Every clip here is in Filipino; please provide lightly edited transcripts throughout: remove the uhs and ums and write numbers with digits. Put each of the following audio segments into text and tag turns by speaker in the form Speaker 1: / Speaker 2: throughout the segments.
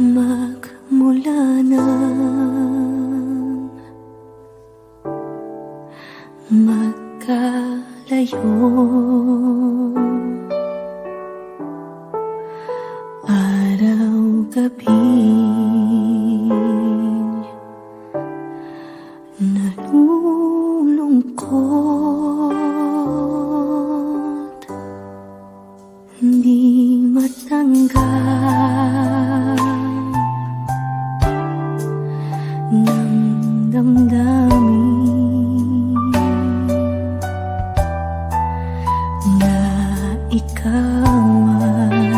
Speaker 1: Magmula nang magkalayo, araw-gabi nalulungkot, di matanggap ng damdamin na ikaw ay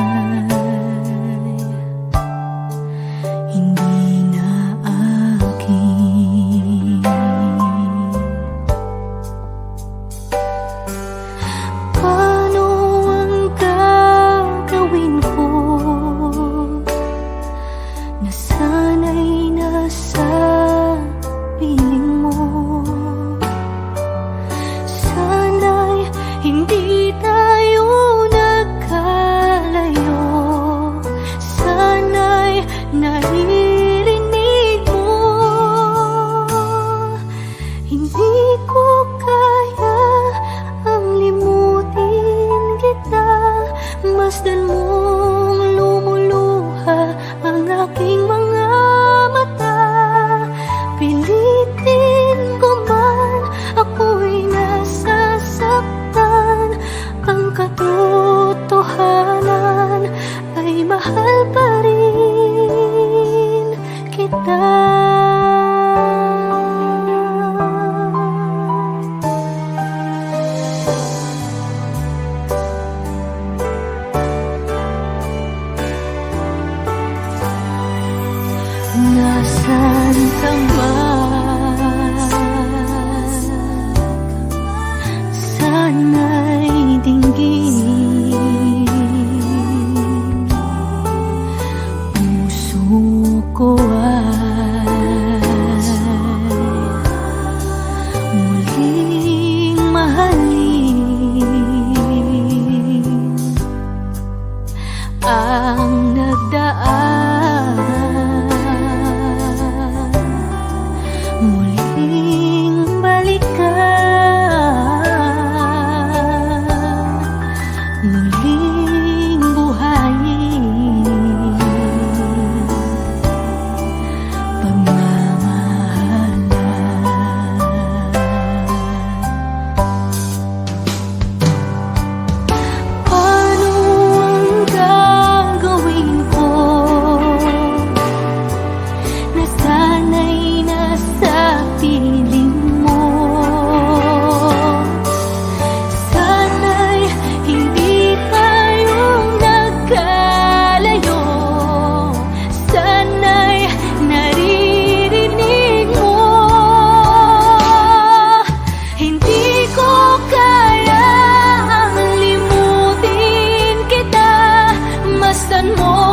Speaker 1: hindi na akin. Paano ang gagawin ko na sana'y nasa piling mo? Sana'y hindi tayo nagkalayo, sana'y naririnig mo. Hindi ko kaya ang limutin kita, masdan mong lumuluha ang aking mga mata. Pilitin ko man, ako'y nasasaktan. Ang katotohanan ay mahal pa rin kita. Nasaan ka man, sana'y dinggin. Puso ko ay muling mahalin ang nagdaan. Muling balikan, muling buhayin pagmamahalan. Paano ang gagawin ko na sana'y nasa piling mo? Sana'y hindi tayo nagkalayo, sana'y naririnig mo. Hindi ko kaya ang limutin kita, masdan mo